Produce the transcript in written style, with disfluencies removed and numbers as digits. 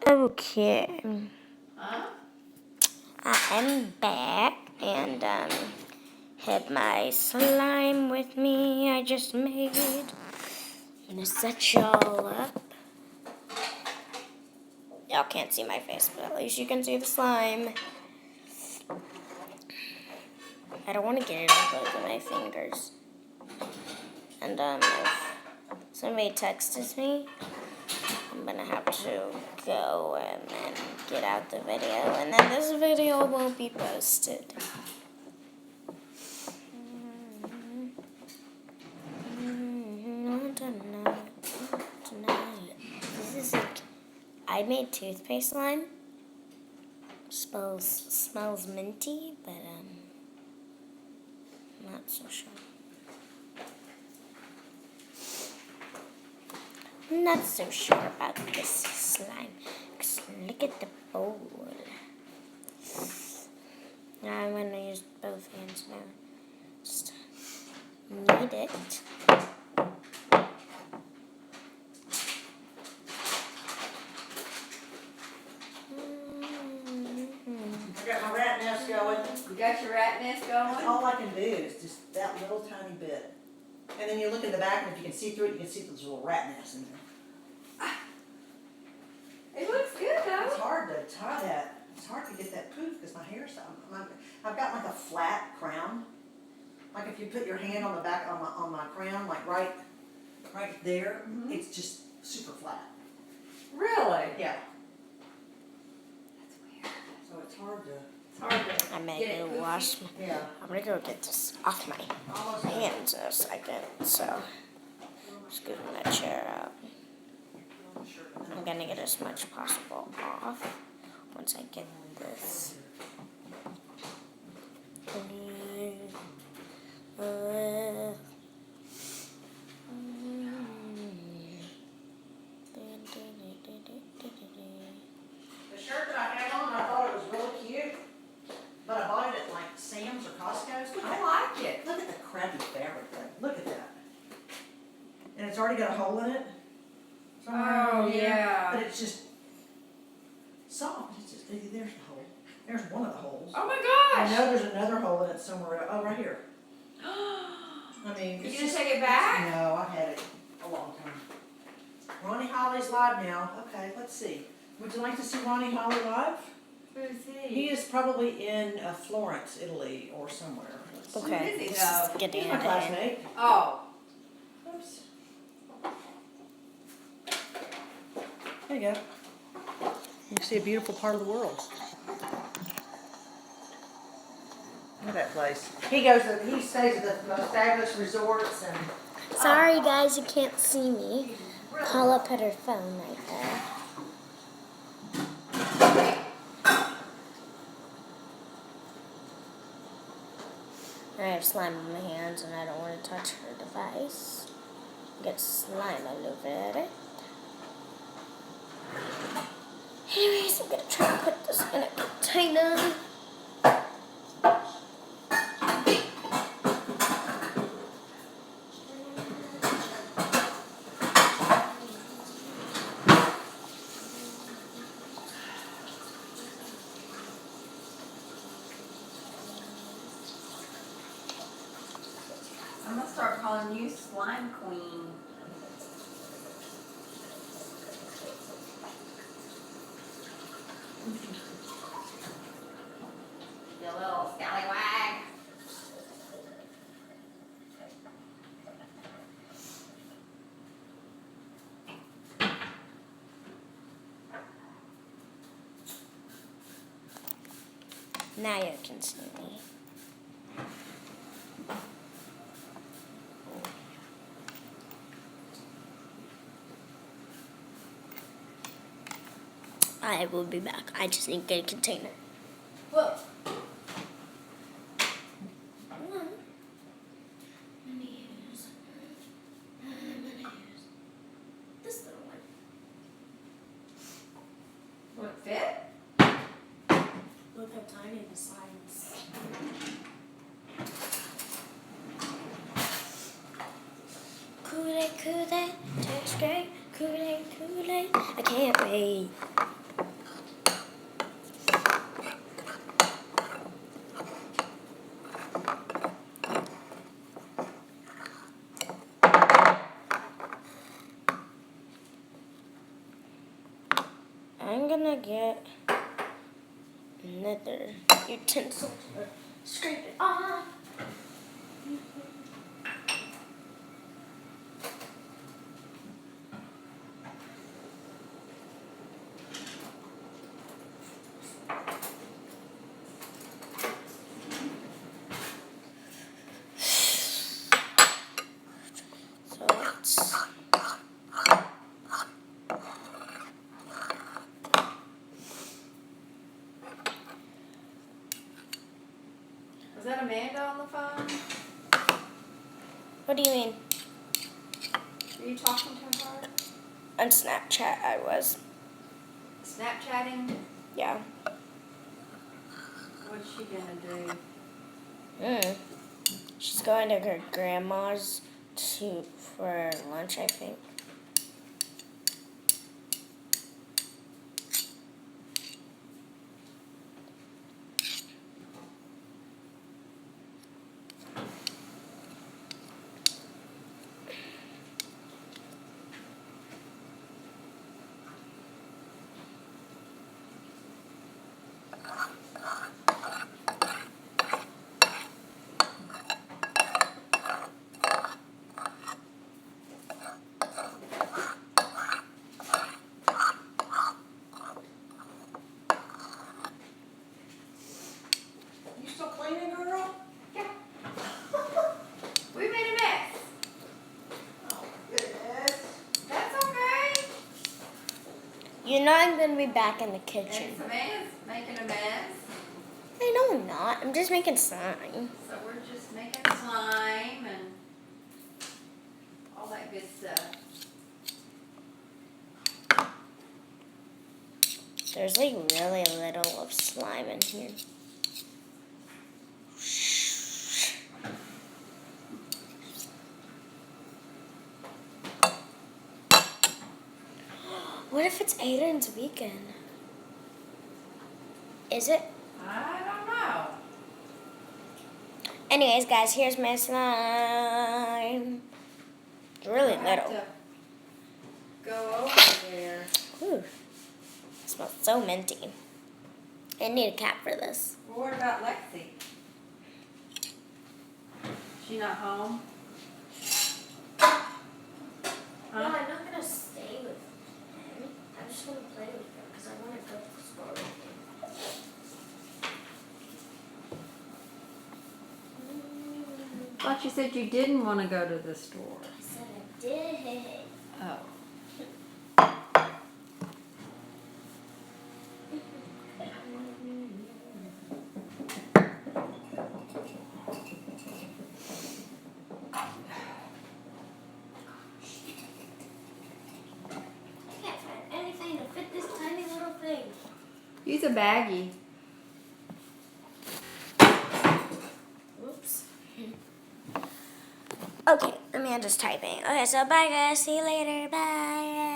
Okay, I'm back and have my slime with me I just made. I'm gonna set y'all up. Y'all can't see my face, but at least you can see the slime. I don't want to get it on both of my fingers. And if somebody texts me, I'm gonna have to go and get out the video, and then this video won't be posted. Tonight. This is like, I made toothpaste slime. Smells minty, but I'm not so sure. I'm not so sure about this slime. Because look at the bowl. Now I'm going to use both hands now. Just knead it. I got my rat nest going. You got your rat nest going? All I can do is just that little tiny bit. And then you look in the back, and if you can see through it, you can see those little rat nests in there. It looks good though. It's hard to tie that. It's hard to get that poof because my hair's I've got like a flat crown. Like if you put your hand on the back on my crown, like right there, it's just super flat. Really? Yeah. That's weird. So it's hard to. It's hard to I'm going get to it go poofy. wash. Yeah. I'm going to go get this off my Almost. hands in a second. So, just getting that chair out. I'm going to get as much possible off once I get this. The shirt that I had on, I thought it was really cute, but I bought it at like Sam's or Costco's. Look at that. I like it. Look at the crappy fabric thing. Look at that. And it's already got a hole in it. Somewhere Oh, in here. yeah. But it's just soft. It's just, there's the hole. There's one of the holes. Oh my I gosh. know there's another hole in it somewhere. Oh, right here. I mean, You it's gonna just, take it back? no, I've had it a long time. Ronnie Holly's live now. Okay, let's see. Would you like to see Ronnie Holly live? Let's see. He is probably in Florence, Italy, or somewhere. Let's see. Okay, Who is he, this though? is getting He's my into it. classmate. Oh. Oops. There you go. You see a beautiful part of the world. Look at that place. He stays at the most fabulous resorts and. Sorry guys, you can't see me. Paula put her phone right there. I have slime on my hands and I don't want to touch her device. Get slime all over it. Anyways, I'm going to try to put this in a container. I'm gonna start calling you Slime Queen. You little scallywag. Now you can see me. I will be back. I just need to get a container. Whoa. This little one. Will it fit? Look how tiny the slime is. Kool-Aid, Kool-Aid, tastes great. Kool-Aid, Kool-Aid, I can't wait. I'm gonna get another utensil to scrape it off. So let's. Was that Amanda on the phone? What do you mean? Were you talking to her? On Snapchat, I was. Snapchatting? Yeah. What's she gonna do? She's going to her grandma's for lunch, I think. You still cleaning, girl? Yeah. We made a mess. Oh, goodness. That's okay. You know I'm going to be back in the kitchen. And Amanda's making a mess. I know I'm not. I'm just making slime. So we're just making slime and all that good stuff. There's like really little of slime in here. What if it's Aiden's weekend? Is it? I don't know. Anyways, guys, here's my slime. It's really I'll have little. to go over there. Ooh, it smells so minty. I need a cap for this. Well, what about Lexi? She not home? No, I'm not gonna stay with him. I just want to play with him because I want to go to the store with him. Thought you said you didn't want to go to the store. I said I did. Oh. I can't find anything to fit this tiny little thing. Use a baggie. Oops. Okay, Amanda's typing. Okay, so bye guys. See you later. Bye.